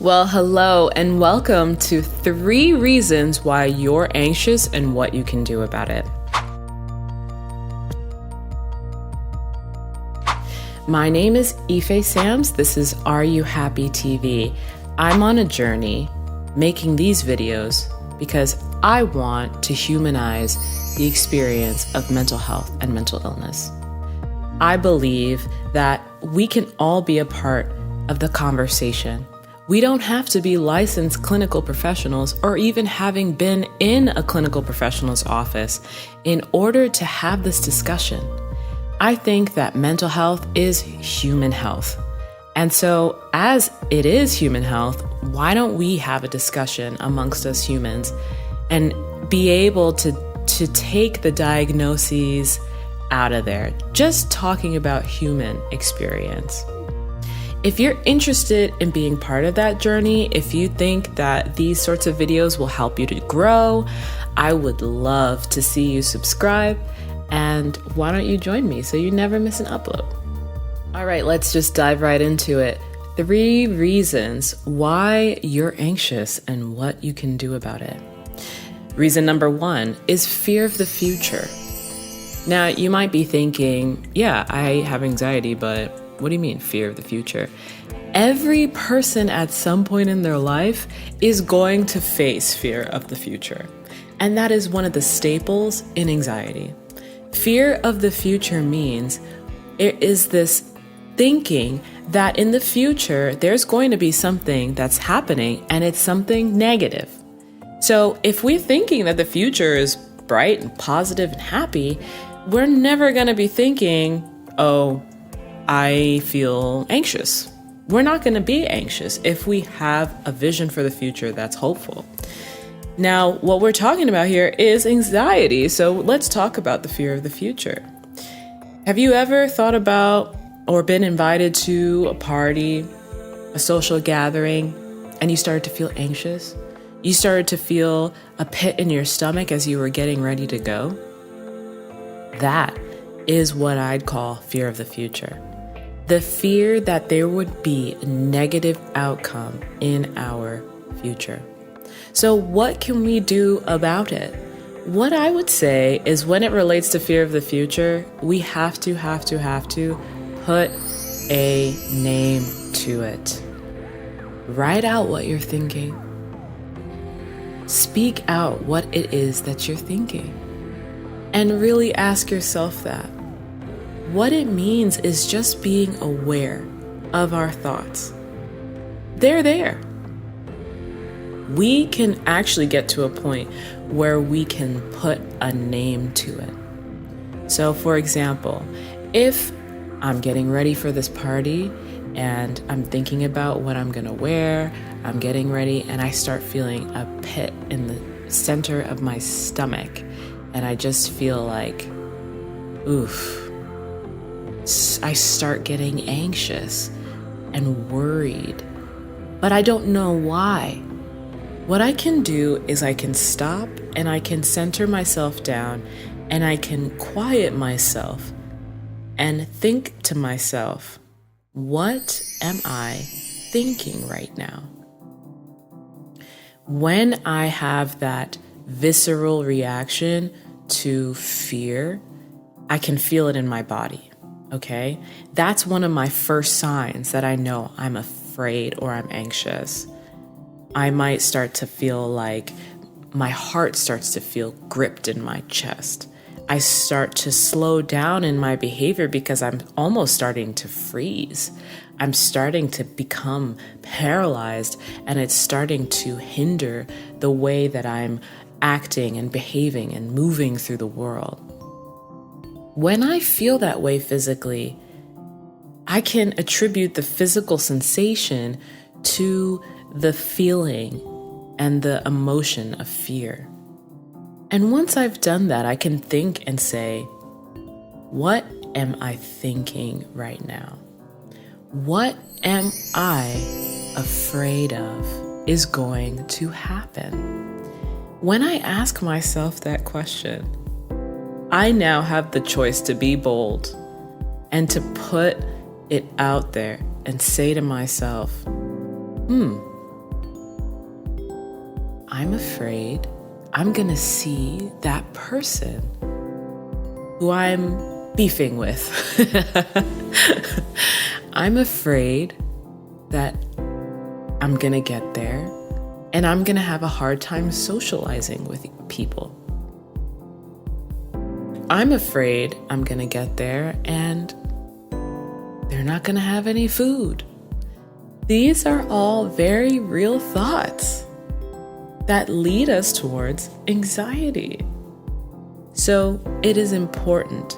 Well, hello and welcome to 3 reasons why you're anxious and what you can do about it. My name is Ife Sams. This is Are You Happy TV. I'm on a journey making these videos because I want to humanize the experience of mental health and mental illness. I believe that we can all be a part of the conversation. We don't have to be licensed clinical professionals or even having been in a clinical professional's office in order to have this discussion. I think that mental health is human health. And so as it is human health, why don't we have a discussion amongst us humans and be able to take the diagnoses out of there, just talking about human experience. If you're interested in being part of that journey, if you think that these sorts of videos will help you to grow, I would love to see you subscribe. And why don't you join me so you never miss an upload? All right, let's just dive right into it. 3 reasons why you're anxious and what you can do about it. Reason number 1 is fear of the future. Now, you might be thinking, yeah, I have anxiety, but what do you mean, fear of the future? Every person at some point in their life is going to face fear of the future. And that is one of the staples in anxiety. Fear of the future means it is this thinking that in the future, there's going to be something that's happening and it's something negative. So if we're thinking that the future is bright and positive and happy, we're never going to be thinking, oh, I feel anxious. We're not going to be anxious if we have a vision for the future that's hopeful. Now, what we're talking about here is anxiety. So let's talk about the fear of the future. Have you ever thought about or been invited to a party, a social gathering, and you started to feel anxious? You started to feel a pit in your stomach as you were getting ready to go? That is what I'd call fear of the future. The fear that there would be a negative outcome in our future. So what can we do about it? What I would say is when it relates to fear of the future, we have to put a name to it. Write out what you're thinking. Speak out what it is that you're thinking. And really ask yourself that. What it means is just being aware of our thoughts. They're there. We can actually get to a point where we can put a name to it. So for example, if I'm getting ready for this party and I'm thinking about what I'm gonna wear, I'm getting ready and I start feeling a pit in the center of my stomach and I just feel like, oof. I start getting anxious and worried, but I don't know why. What I can do is I can stop and I can center myself down and I can quiet myself and think to myself, what am I thinking right now? When I have that visceral reaction to fear, I can feel it in my body. Okay, that's one of my first signs that I know I'm afraid or I'm anxious. I might start to feel like my heart starts to feel gripped in my chest. I start to slow down in my behavior because I'm almost starting to freeze. I'm starting to become paralyzed and it's starting to hinder the way that I'm acting and behaving and moving through the world. When I feel that way physically, I can attribute the physical sensation to the feeling and the emotion of fear. And once I've done that, I can think and say, what am I thinking right now? What am I afraid of is going to happen? When I ask myself that question, I now have the choice to be bold and to put it out there and say to myself, I'm afraid I'm going to see that person who I'm beefing with. I'm afraid that I'm going to get there and I'm going to have a hard time socializing with people. I'm afraid I'm going to get there and they're not going to have any food. These are all very real thoughts that lead us towards anxiety. So it is important,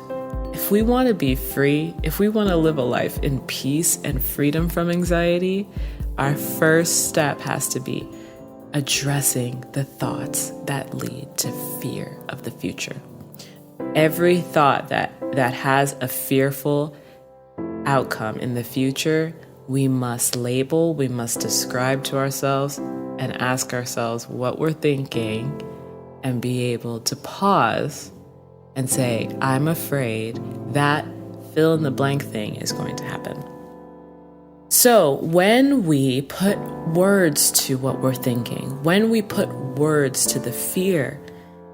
if we want to be free, if we want to live a life in peace and freedom from anxiety, our first step has to be addressing the thoughts that lead to fear of the future. Every thought that has a fearful outcome in the future, we must label, we must describe to ourselves and ask ourselves what we're thinking and be able to pause and say, I'm afraid that fill in the blank thing is going to happen. So when we put words to what we're thinking, when we put words to the fear,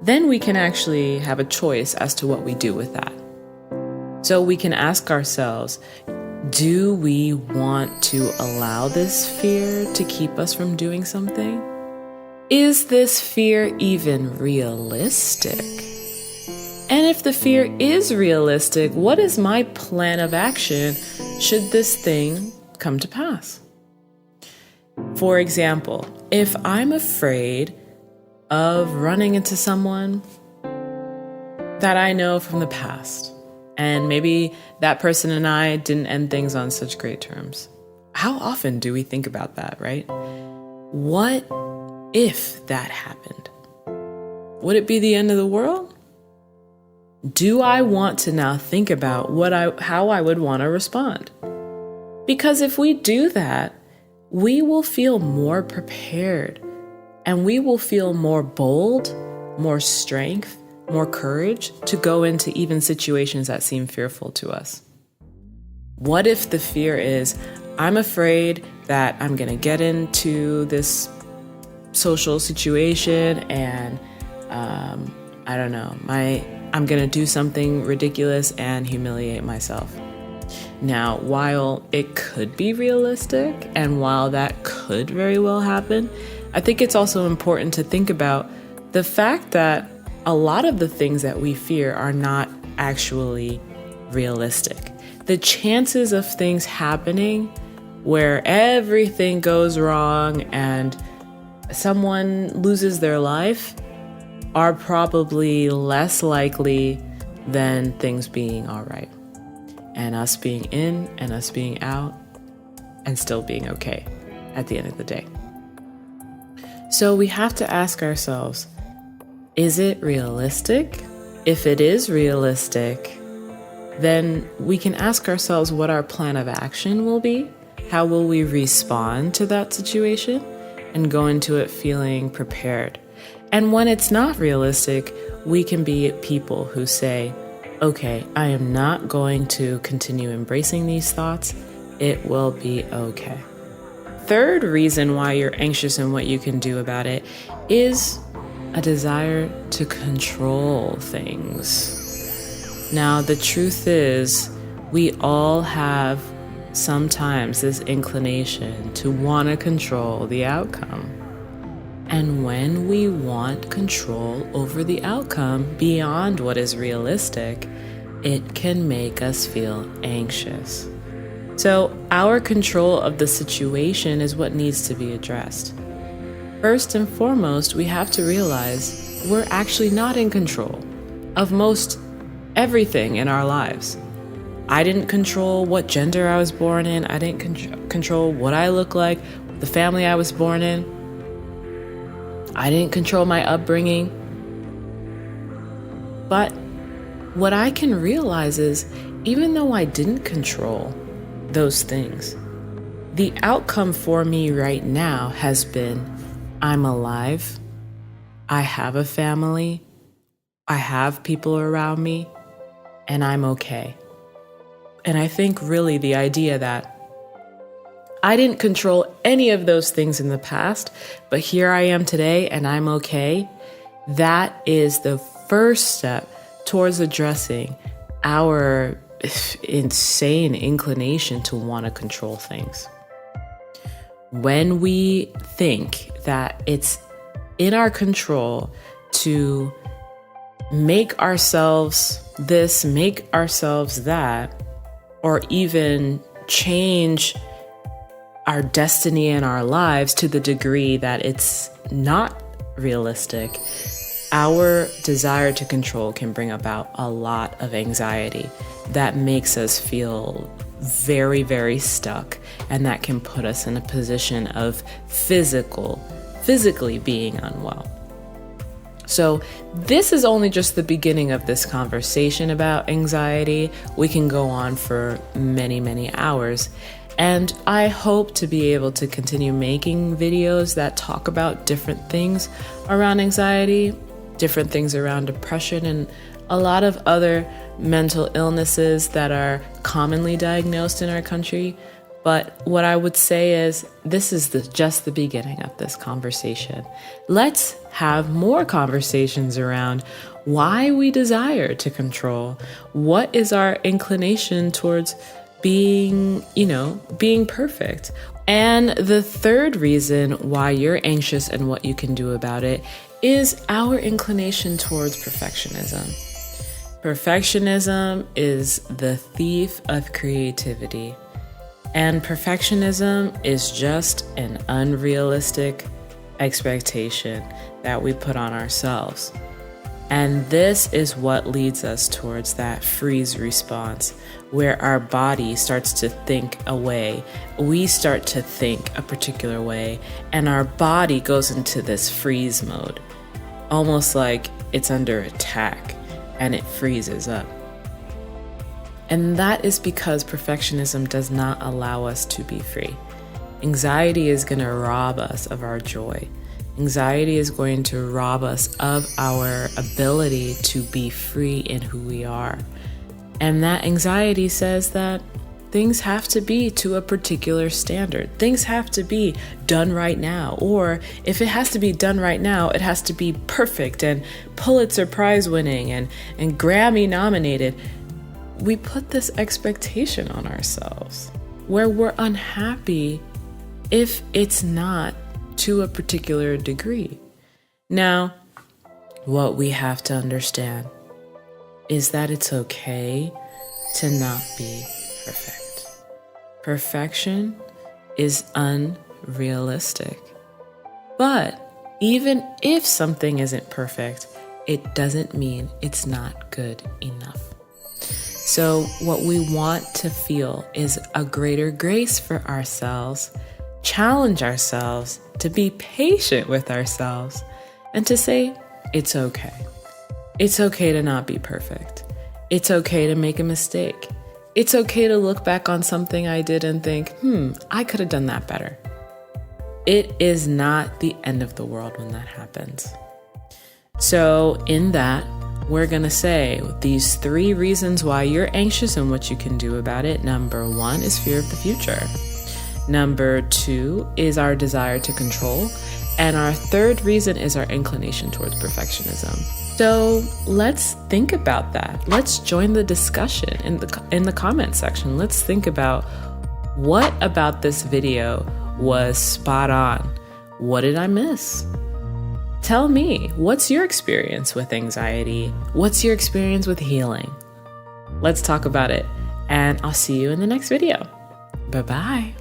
then we can actually have a choice as to what we do with that. So we can ask ourselves, do we want to allow this fear to keep us from doing something? Is this fear even realistic? And if the fear is realistic, what is my plan of action should this thing come to pass? For example, if I'm afraid of running into someone that I know from the past, and maybe that person and I didn't end things on such great terms, how often do we think about that, right? What if that happened? Would it be the end of the world? Do I want to now think about how I would want to respond? Because if we do that, we will feel more prepared and we will feel more bold, more strength, more courage to go into even situations that seem fearful to us. What if the fear is, I'm afraid that I'm going to get into this social situation and I don't know, I'm going to do something ridiculous and humiliate myself. Now, while it could be realistic and while that could very well happen, I think it's also important to think about the fact that a lot of the things that we fear are not actually realistic. The chances of things happening where everything goes wrong and someone loses their life are probably less likely than things being all right. And us being in and us being out and still being okay at the end of the day. So we have to ask ourselves, is it realistic? If it is realistic, then we can ask ourselves what our plan of action will be. How will we respond to that situation and go into it feeling prepared? And when it's not realistic, we can be people who say, okay, I am not going to continue embracing these thoughts. It will be okay. Third reason why you're anxious and what you can do about it is a desire to control things. Now, the truth is, we all have sometimes this inclination to want to control the outcome. And when we want control over the outcome beyond what is realistic, it can make us feel anxious. So our control of the situation is what needs to be addressed. First and foremost, we have to realize we're actually not in control of most everything in our lives. I didn't control what gender I was born in. I didn't control what I look like, the family I was born in. I didn't control my upbringing. But what I can realize is, even though I didn't control those things, the outcome for me right now has been, I'm alive, I have a family, I have people around me, and I'm okay. And I think really the idea that I didn't control any of those things in the past, but here I am today and I'm okay. That is the first step towards addressing our insane inclination to want to control things. When we think that it's in our control to make ourselves this, make ourselves that, or even change our destiny in our lives to the degree that it's not realistic, our desire to control can bring about a lot of anxiety that makes us feel very, very stuck, and that can put us in a position of physically being unwell. So this is only just the beginning of this conversation about anxiety. We can go on for many, many hours. And I hope to be able to continue making videos that talk about different things around anxiety, different things around depression, and a lot of other mental illnesses that are commonly diagnosed in our country. But what I would say is this is just the beginning of this conversation. Let's have more conversations around why we desire to control. What is our inclination towards being perfect? And the third reason why you're anxious and what you can do about it is our inclination towards perfectionism. Perfectionism is the thief of creativity. And perfectionism is just an unrealistic expectation that we put on ourselves. And this is what leads us towards that freeze response, where our body starts to think a way. We start to think a particular way, and our body goes into this freeze mode, almost like it's under attack, and it freezes up. And that is because perfectionism does not allow us to be free. Anxiety is going to rob us of our joy. Anxiety is going to rob us of our ability to be free in who we are. And that anxiety says that things have to be to a particular standard. Things have to be done right now. Or if it has to be done right now, it has to be perfect and Pulitzer Prize winning and Grammy nominated. We put this expectation on ourselves where we're unhappy if it's not to a particular degree. Now, what we have to understand is that it's okay to not be perfect. Perfection is unrealistic. But even if something isn't perfect, it doesn't mean it's not good enough. So what we want to feel is a greater grace for ourselves, challenge ourselves to be patient with ourselves, and to say, it's okay. It's okay to not be perfect. It's okay to make a mistake. It's okay to look back on something I did and think, I could have done that better. It is not the end of the world when that happens. So in that, we're going to say these 3 reasons why you're anxious and what you can do about it. Number 1 is fear of the future. Number 2 is our desire to control. And our third reason is our inclination towards perfectionism. So let's think about that. Let's join the discussion in the comment section. Let's think about what about this video was spot on. What did I miss? Tell me, what's your experience with anxiety? What's your experience with healing? Let's talk about it, and I'll see you in the next video. Bye-bye.